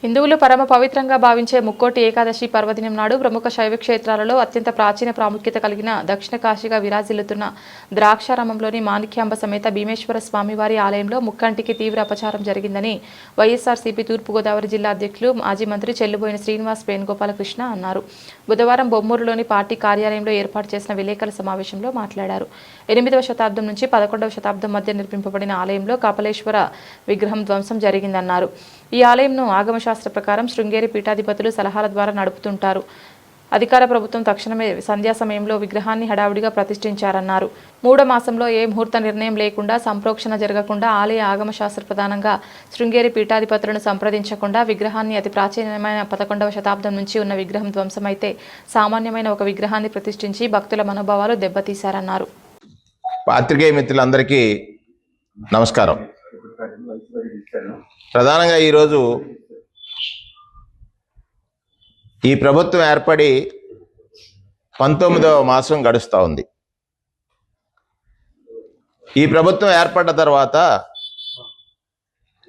హిందువులు పరమ పవిత్రంగా భావించే ముక్కోటి ఏకాదశి పర్వదినం నాడు ప్రముఖ శైవ క్షేత్రాలలో అత్యంత ప్రాచీన ప్రాముఖ్యత కలిగిన దక్షిణ కాశీగా విరాజిల్లుతున్న ద్రాక్షారామంలోని మాణిక్యాంబ సమేత భీమేశ్వర స్వామివారి ఆలయంలో ముక్కంటికి తీవ్ర అపచారం జరిగిందని వైఎస్ఆర్సీపీ తూర్పుగోదావరి జిల్లా అధ్యక్షులు మాజీ మంత్రి చెల్లుబోయిన శ్రీనివాస్ వేణుగోపాలకృష్ణ అన్నారు. బుధవారం బొమ్మూరులోని పార్టీ కార్యాలయంలో ఏర్పాటు చేసిన విలేకరుల సమావేశంలో మాట్లాడారు. 8వ శతాబ్దం నుంచి 11వ శతాబ్దం మధ్య నిర్మింపబడిన ఆలయంలో కపాలేశ్వర విగ్రహం ధ్వంసం జరిగిందన్నారు. ఈ ఆలయంను ఆగమశాస్త్ర ప్రకారం శృంగేరి పీఠాధిపతులు సలహాల ద్వారా నడుపుతుంటారు. అధికార ప్రభుత్వం తక్షణమే సంధ్యా సమయంలో విగ్రహాన్ని హడావుడిగా ప్రతిష్ఠించారన్నారు. మూఢమాసంలో ఏ ముహూర్త నిర్ణయం లేకుండా సంప్రోక్షణ జరగకుండా ఆలయ ఆగమశాస్త్ర ప్రధానంగా శృంగేరి పీఠాధిపతులను సంప్రదించకుండా విగ్రహాన్ని అతి ప్రాచీనమైన 11వ శతాబ్దం నుంచి ఉన్న విగ్రహం ధ్వంసమైతే సామాన్యమైన ఒక విగ్రహాన్ని ప్రతిష్ఠించి భక్తుల మనోభావాలు దెబ్బతీశారన్నారు. పాత్రికేయ మిత్రులందరికీ నమస్కారం. ప్రధానంగా ఈరోజు ఈ ప్రభుత్వం ఏర్పడి 19వ మాసం గడుస్తూ ఉంది. ఈ ప్రభుత్వం ఏర్పడ్డ తర్వాత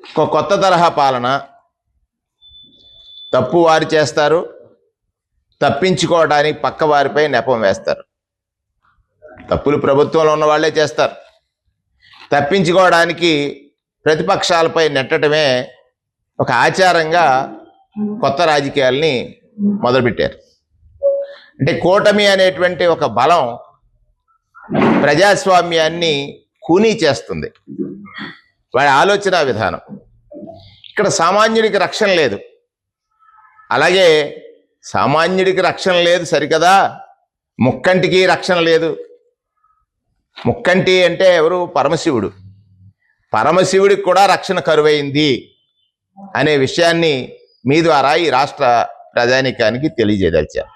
ఒక కొత్త తరహా పాలన, తప్పు వారు చేస్తారు, తప్పించుకోవడానికి పక్క వారిపై నెపం వేస్తారు. తప్పులు ప్రభుత్వంలో ఉన్న వాళ్ళే చేస్తారు. తప్పించుకోవడానికి ప్రతిపక్షాలపై నెట్టడమే ఒక ఆచారంగా కొత్త రాజకీయాల్ని మొదలుపెట్టారు. అంటే కూటమి అనేటువంటి ఒక బలం ప్రజాస్వామ్యాన్ని కూనీ చేస్తుంది. వాడి ఆలోచన విధానం. ఇక్కడ సామాన్యుడికి రక్షణ లేదు. అలాగే సామాన్యుడికి రక్షణ లేదు సరికదా, ముక్కంటికి రక్షణ లేదు. ముక్కంటి అంటే ఎవరు? పరమశివుడు. పరమశివుడికి కూడా రక్షణ కరువైంది అనే విషయాన్ని మీ ద్వారా ఈ రాష్ట్ర ప్రజానీకానికి తెలియజేయదలిచాను.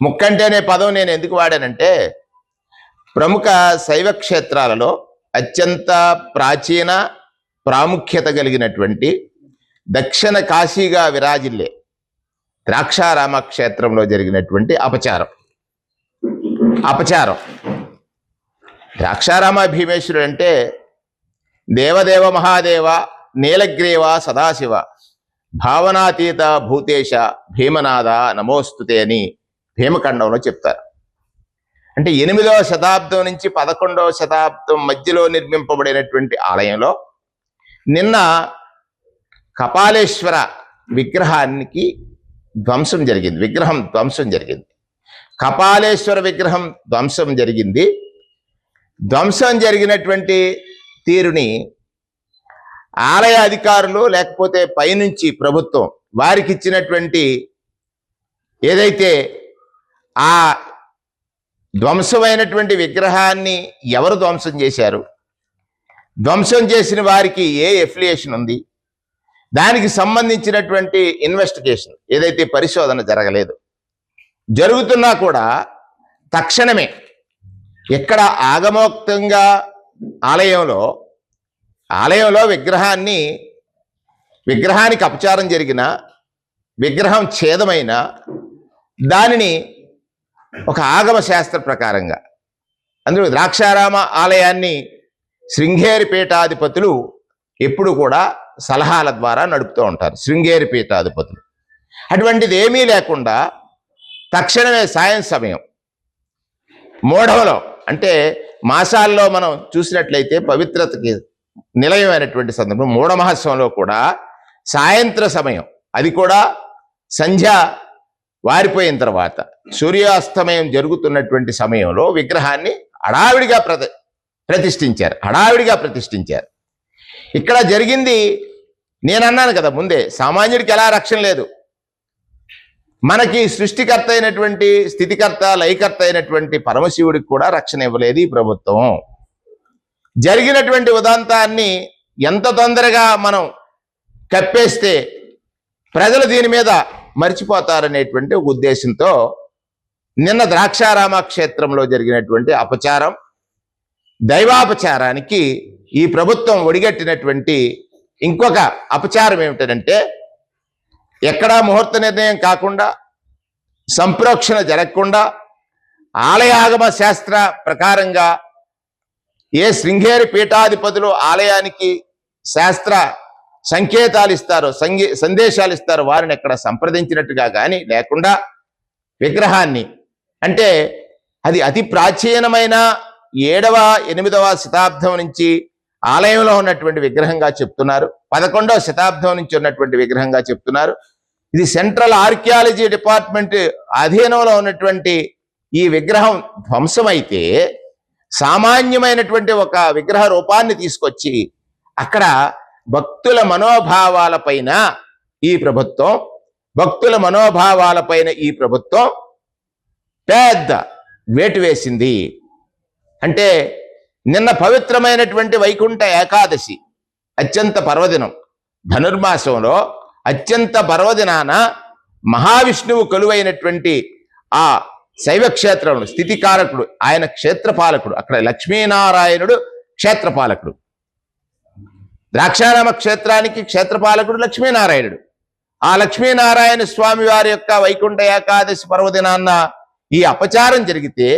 ముక్కంటి అనే పదం నేను ఎందుకు వాడానంటే, ప్రముఖ శైవ క్షేత్రాలలో అత్యంత ప్రాచీన ప్రాముఖ్యత కలిగినటువంటి దక్షిణ కాశీగా విరాజిల్లే ద్రాక్షారామ క్షేత్రంలో జరిగినటువంటి అపచారం. ద్రాక్షారామ భీమేశ్వరుడు అంటే దేవదేవ మహాదేవ నీలగ్రీవ సదాశివ భావనాతీత భూతేశ భీమనాథ నమోస్తుతే అని భీమఖండంలో చెప్తారు. అంటే 8వ శతాబ్దం నుంచి 11వ శతాబ్దం మధ్యలో నిర్మింపబడినటువంటి ఆలయంలో నిన్న కపాలేశ్వర విగ్రహానికి విగ్రహం ధ్వంసం జరిగింది. కపాలేశ్వర విగ్రహం ధ్వంసం జరిగింది. ధ్వంసం జరిగినటువంటి తీరుని ఆలయ అధికారులు లేకపోతే పైనుంచి ప్రభుత్వం వారికి ఇచ్చినటువంటి ఏదైతే ఆ ధ్వంసమైనటువంటి విగ్రహాన్ని ఎవరు ధ్వంసం చేశారు, ధ్వంసం చేసిన వారికి ఏ ఎఫిలియేషన్ ఉంది, దానికి సంబంధించినటువంటి ఇన్వెస్టిగేషన్ ఏదైతే పరిశోధన జరగలేదు. జరుగుతున్నా కూడా తక్షణమే ఎక్కడ ఆగమోక్తంగా ఆలయంలో విగ్రహానికి అపచారం జరిగిన, విగ్రహం ఛేదమైన దానిని ఒక ఆగమ శాస్త్ర ప్రకారంగా, అందులో ద్రాక్షారామ ఆలయాన్ని శృంగేరి పీఠాధిపతులు ఎప్పుడు కూడా సలహాల ద్వారా నడుపుతూ ఉంటారు. శృంగేరి పీఠాధిపతులు అటువంటిది ఏమీ లేకుండా తక్షణమే సాయం సమయం మూఢంలో, అంటే మాసాల్లో మనం చూసినట్లయితే పవిత్రతకి నిలయమైనటువంటి సందర్భం మూఢమహోత్సవంలో కూడా సాయంత్ర సమయం, అది కూడా సంధ్య వారిపోయిన తర్వాత సూర్యాస్తమయం జరుగుతున్నటువంటి సమయంలో విగ్రహాన్ని హడావిడిగా ప్రతిష్ఠించారు. ఇక్కడ జరిగింది నేనన్నాను కదా ముందే, సామాన్యుడికి ఎలా రక్షణ లేదు. మనకి సృష్టికర్త అయినటువంటి, స్థితికర్త, లయకర్త అయినటువంటి పరమశివుడికి కూడా రక్షణ ఇవ్వలేదు ఈ ప్రభుత్వం. జరిగినటువంటి ఉదాంతాన్ని ఎంత తొందరగా మనం కప్పేస్తే ప్రజలు దీని మీద మర్చిపోతారనేటువంటి ఒక ఉద్దేశంతో నిన్న ద్రాక్షారామ క్షేత్రంలో జరిగినటువంటి అపచారం, దైవాపచారానికి ఈ ప్రభుత్వం ఒడిగట్టినటువంటి ఇంకొక అపచారం ఏమిటంటే, ఎక్కడా ముహూర్త నిర్ణయం కాకుండా, సంప్రోక్షణ జరగకుండా, ఆలయాగమ శాస్త్ర ప్రకారంగా ఏ శృంగేరి పీఠాధిపతులు ఆలయానికి శాస్త్ర సంకేతాలు ఇస్తారో సందేశాలు ఇస్తారో వారిని ఎక్కడ సంప్రదించినట్టుగా కానీ లేకుండా విగ్రహాన్ని, అంటే అది అతి ప్రాచీనమైన 7వ 8వ శతాబ్దం నుంచి ఆలయంలో ఉన్నటువంటి విగ్రహంగా చెప్తున్నారు. 11వ శతాబ్దం నుంచి ఉన్నటువంటి విగ్రహంగా చెప్తున్నారు. ఇది సెంట్రల్ ఆర్కియాలజీ డిపార్ట్మెంట్ అధీనంలో ఉన్నటువంటి ఈ విగ్రహం ధ్వంసమైతే సామాన్యమైనటువంటి ఒక విగ్రహ రూపాన్ని తీసుకొచ్చి అక్కడ భక్తుల మనోభావాలపైన ఈ ప్రభుత్వం పెద్ద వేటు వేసింది. అంటే నిన్న పవిత్రమైనటువంటి వైకుంఠ ఏకాదశి అత్యంత పర్వదినం, ధనుర్మాసంలో అత్యంత పర్వదినాన మహావిష్ణువు కొలువైనటువంటి ఆ శైవ క్షేత్రంలో స్థితికారకుడు, ఆయన క్షేత్రపాలకుడు, అక్కడ లక్ష్మీనారాయణుడు క్షేత్రపాలకుడు. ద్రాక్షారామ క్షేత్రానికి క్షేత్రపాలకుడు లక్ష్మీనారాయణుడు. ఆ లక్ష్మీనారాయణ స్వామి వారి యొక్క వైకుంఠ ఏకాదశి పర్వదినాన్న ఈ అపచారం జరిగితే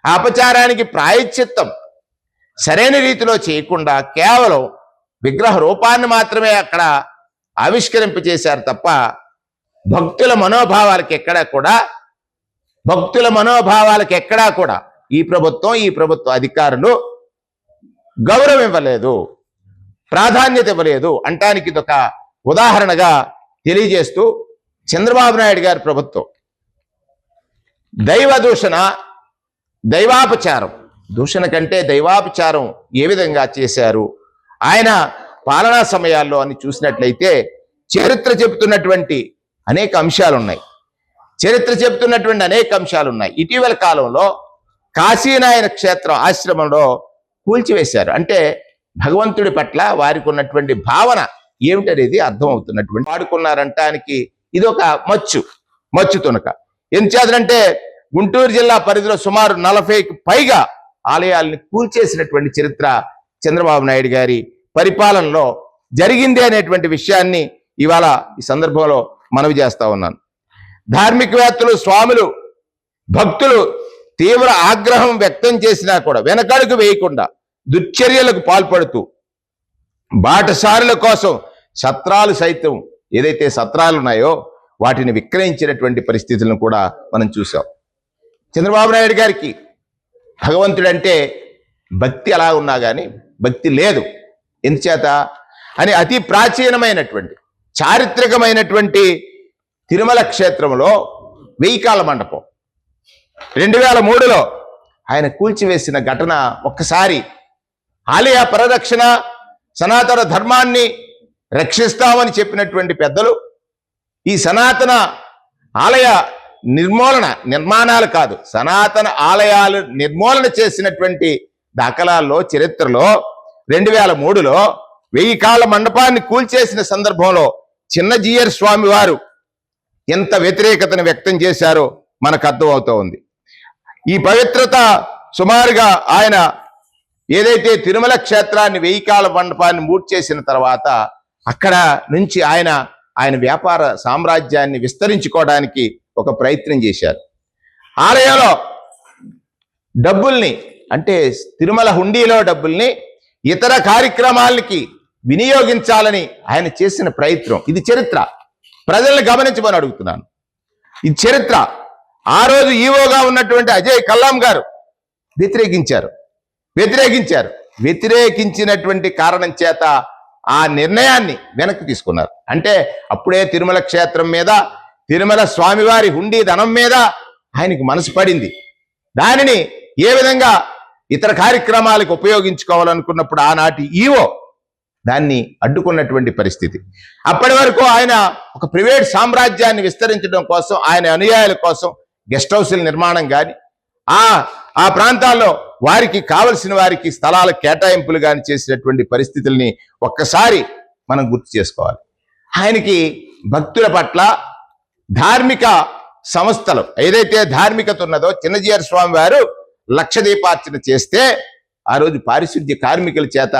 ఆ అపచారానికి ప్రాయశ్చిత్తం సరైన రీతిలో చేయకుండా కేవలం విగ్రహ రూపాన్ని మాత్రమే అక్కడ ఆవిష్కరింపచేశారు తప్ప భక్తుల మనోభావాలకు ఎక్కడా కూడా ఈ ప్రభుత్వ అధికారులు గౌరవం ఇవ్వలేదు, ప్రాధాన్యత ఇవ్వలేదు అంటానికి ఇదొక ఉదాహరణగా తెలియజేస్తూ చంద్రబాబు నాయుడు గారి ప్రభుత్వం దైవాపచారం, దూషణ కంటే దైవాపచారం ఏ విధంగా చేశారు ఆయన పాలనా సమయాల్లో అని చూసినట్లయితే చరిత్ర చెబుతున్నటువంటి అనేక అంశాలున్నాయి. ఇటీవల కాలంలో కాశీనాయన క్షేత్రం ఆశ్రమంలో కూల్చివేశారు. అంటే భగవంతుడి పట్ల వారికి ఉన్నటువంటి భావన ఏమిటనేది అర్థం అవుతున్నటువంటి వాడుకున్నారంటానికి ఇది ఒక మచ్చు తునక. ఎంచేతంటే గుంటూరు జిల్లా పరిధిలో సుమారు 40కి పైగా ఆలయాల్ని కూల్చేసినటువంటి చరిత్ర చంద్రబాబు నాయుడు గారి పరిపాలనలో జరిగింది అనేటువంటి విషయాన్ని ఇవాళ ఈ సందర్భంలో మనవి చేస్తా ఉన్నాను. ధార్మికవేత్తలు, స్వాములు, భక్తులు తీవ్ర ఆగ్రహం వ్యక్తం చేసినా కూడా వెనకడుగు వేయకుండా దుశ్చర్యలకు పాల్పడుతూ బాటసారుల కోసం సత్రాలు సైతం, ఏదైతే సత్రాలు ఉన్నాయో వాటిని విక్రయించినటువంటి పరిస్థితులను కూడా మనం చూసాం. చంద్రబాబు నాయుడు గారికి భగవంతుడంటే భక్తి అలా ఉన్నా కానీ భక్తి లేదు. ఎందుచేత అని అతి ప్రాచీనమైనటువంటి చారిత్రకమైనటువంటి తిరుమల క్షేత్రంలో 1000 కాల మండపం 2003లో ఆయన కూల్చివేసిన ఘటన ఒక్కసారి ఆలయ పరిరక్షణ, సనాతన ధర్మాన్ని రక్షిస్తామని చెప్పినటువంటి పెద్దలు ఈ సనాతన ఆలయ నిర్మాణాలు కాదు, సనాతన ఆలయాలు నిర్మూలన చేసినటువంటి దాఖలాల్లో చరిత్రలో 2003లో 1000 కాల మండపాన్ని కూల్చేసిన సందర్భంలో చిన్నజీయర్ స్వామి వారు ఎంత వ్యతిరేకతను వ్యక్తం చేశారో మనకు అర్థం అవుతూ ఉంది. ఈ పవిత్రత సుమారుగా ఆయన ఏదైతే తిరుమల క్షేత్రాన్ని 1000 కాల మండపాన్ని మూడ్చేసిన తర్వాత అక్కడ నుంచి ఆయన వ్యాపార సామ్రాజ్యాన్ని విస్తరించుకోవడానికి ఒక ప్రయత్నం చేశారు. ఆలయంలో డబ్బుల్ని, అంటే తిరుమల హుండీలో డబ్బుల్ని ఇతర కార్యక్రమాలకి వినియోగించాలని ఆయన చేసిన ప్రయత్నం, ఇది చరిత్ర. ప్రజల్ని గమనించమని అడుగుతున్నాను. ఇది చరిత్ర. ఆ రోజు ఈవోగా ఉన్నటువంటి అజయ్ కల్లాం గారు వ్యతిరేకించినటువంటి కారణం చేత ఆ నిర్ణయాన్ని వెనక్కి తీసుకున్నారు. అంటే అప్పుడే తిరుమల క్షేత్రం మీద, తిరుమల స్వామివారి హుండీ ధనం మీద ఆయనకి మనసు పడింది. దానిని ఏ విధంగా ఇతర కార్యక్రమాలకు ఉపయోగించుకోవాలనుకున్నప్పుడు ఆనాటి ఈవో దాన్ని అడ్డుకున్నటువంటి పరిస్థితి. అప్పటి వరకు ఆయన ఒక ప్రైవేట్ సామ్రాజ్యాన్ని విస్తరించడం కోసం, ఆయన అనుయాయుల కోసం గెస్ట్ హౌస్ల నిర్మాణం కానీ, ఆ ప్రాంతాల్లో వారికి కావలసిన వారికి స్థలాల కేటాయింపులు కానీ చేసినటువంటి పరిస్థితుల్ని ఒక్కసారి మనం గుర్తు చేసుకోవాలి. ఆయనకి భక్తుల పట్ల ధార్మిక సంస్థలు ఏదైతే ధార్మికత ఉన్నదో, చిన్నజీయర్ స్వామి వారు లక్ష దీపార్చన చేస్తే ఆ రోజు పారిశుద్ధ్య కార్మికుల చేత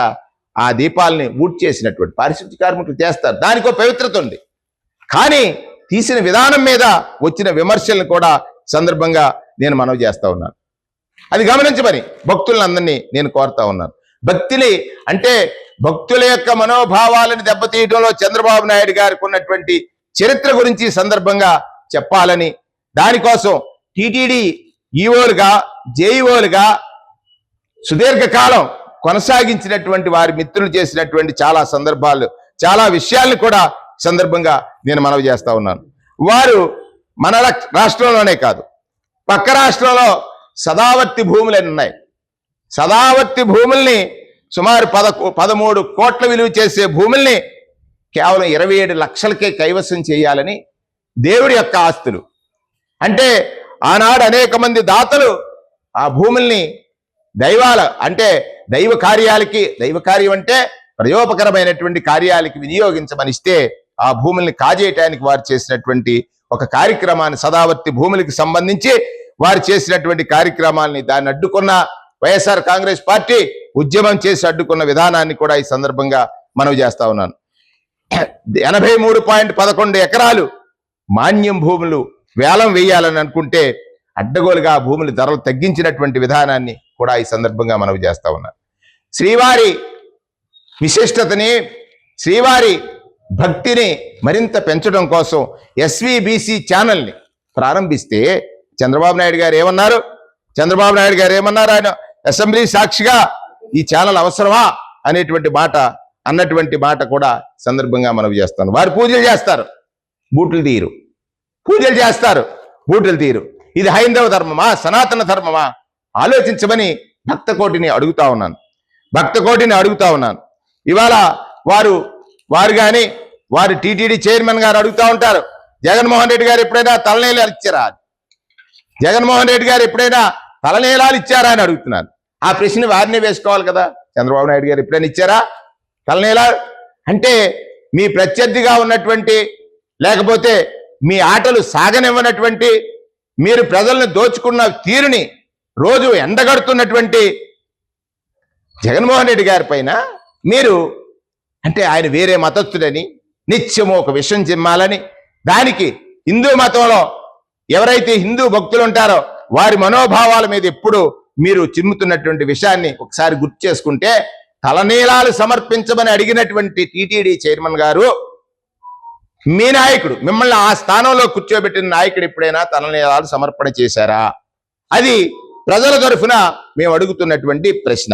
ఆ దీపాలని చేసినటువంటి పారిశుద్ధ్య కార్మికులు చేస్తారు, దానికో పవిత్రత ఉంది. కానీ తీసిన విధానం మీద వచ్చిన విమర్శలను కూడా సందర్భంగా నేను మనవి చేస్తా ఉన్నాను. అది గమనించమని భక్తులందరినీ నేను కోరుతా ఉన్నాను. భక్తిని అంటే భక్తుల యొక్క మనోభావాలను దెబ్బతీయడంలో చంద్రబాబు నాయుడు గారికి ఉన్నటువంటి చరిత్ర గురించి ఈ సందర్భంగా చెప్పాలని, దానికోసం టీటీడీ ఈఓలుగా జేఈఓలుగా సుదీర్ఘకాలం కొనసాగించినటువంటి వారి మిత్రులు చేసినటువంటి చాలా సందర్భాలు, చాలా విషయాలను కూడా సందర్భంగా నేను మనవి చేస్తా ఉన్నాను. వారు మన రాష్ట్రంలోనే కాదు, పక్క రాష్ట్రంలో సదావర్తి భూములని ఉన్నాయి. సదావర్తి భూముల్ని సుమారు 13 కోట్ల విలువ చేసే భూముల్ని కేవలం 27 లక్షలకే కైవసం చేయాలని దేవుడి యొక్క ఆస్తులు. అంటే ఆనాడు అనేక మంది దాతలు ఆ భూముల్ని దైవ కార్యాలకి, దైవ కార్యం అంటే ప్రయోపకరమైనటువంటి కార్యాలకి వినియోగించమనిస్తే ఆ భూముల్ని కాజేయటానికి వారు చేసినటువంటి ఒక కార్యక్రమాన్ని, సదావర్తి భూములకి సంబంధించి వారు చేసినటువంటి కార్యక్రమాల్ని, దాన్ని అడ్డుకున్న వైఎస్ఆర్ కాంగ్రెస్ పార్టీ ఉద్యమం చేసి అడ్డుకున్న విధానాన్ని కూడా ఈ సందర్భంగా మనవి చేస్తా ఉన్నాను. 83.11 ఎకరాలు మాన్యం భూములు వేలం వేయాలని అనుకుంటే అడ్డగోలుగా ఆ భూముల ధరలు తగ్గించినటువంటి విధానాన్ని కూడా ఈ సందర్భంగా మనవి చేస్తా ఉన్నాను. శ్రీవారి విశిష్టతని, శ్రీవారి భక్తిని మరింత పెంచడం కోసం ఎస్వీబీసీ ఛానల్ని ప్రారంభిస్తే చంద్రబాబు నాయుడు గారు ఏమన్నారు? ఆయన అసెంబ్లీ సాక్షిగా ఈ ఛానల్ అవసరమా అనేటువంటి మాట అన్నటువంటి మాట కూడా సందర్భంగా మనవి చేస్తాను. వారు పూజలు చేస్తారు, బూట్లు తీయరు. పూజలు చేస్తారు, బూట్లు తీయరు. ఇది హైందవ ధర్మమా, సనాతన ధర్మమా? ఆలోచించమని భక్తకోటిని అడుగుతా ఉన్నాను. ఇవాళ వారు కానీ వారి టీటీడీ చైర్మన్ గారు అడుగుతా ఉంటారు, జగన్మోహన్ రెడ్డి గారు ఎప్పుడైనా తలనీలాలు ఇచ్చారా? జగన్మోహన్ రెడ్డి గారు ఎప్పుడైనా తలనీలాలు ఇచ్చారా అని అడుగుతున్నారు. ఆ ప్రశ్న వారినే వేసుకోవాలి కదా. చంద్రబాబు నాయుడు గారు ఎప్పుడైనా ఇచ్చారా తలనీలాలు? అంటే మీ ప్రత్యర్థిగా ఉన్నటువంటి, లేకపోతే మీ ఆటలు సాగనివ్వనటువంటి, మీరు ప్రజలను దోచుకున్న తీరుని రోజు ఎండగడుతున్నటువంటి జగన్మోహన్ రెడ్డి గారి పైన మీరు, అంటే ఆయన వేరే మతస్థుడని, నిత్యము ఒక విషయం చిమ్మాలని, దానికి హిందూ మతంలో ఎవరైతే హిందూ భక్తులు ఉంటారో వారి మనోభావాల మీద ఎప్పుడు మీరు చిమ్ముతున్నటువంటి విషయాన్ని ఒకసారి గుర్తు చేసుకుంటే, తలనీలాలు సమర్పించమని అడిగినటువంటి టీటీడీ చైర్మన్ గారు, మీ నాయకుడు, మిమ్మల్ని ఆ స్థానంలో కూర్చోబెట్టిన నాయకుడు ఎప్పుడైనా తలనీలాలు సమర్పణ చేశారా? అది ప్రజల తరఫున మేము అడుగుతున్నటువంటి ప్రశ్న.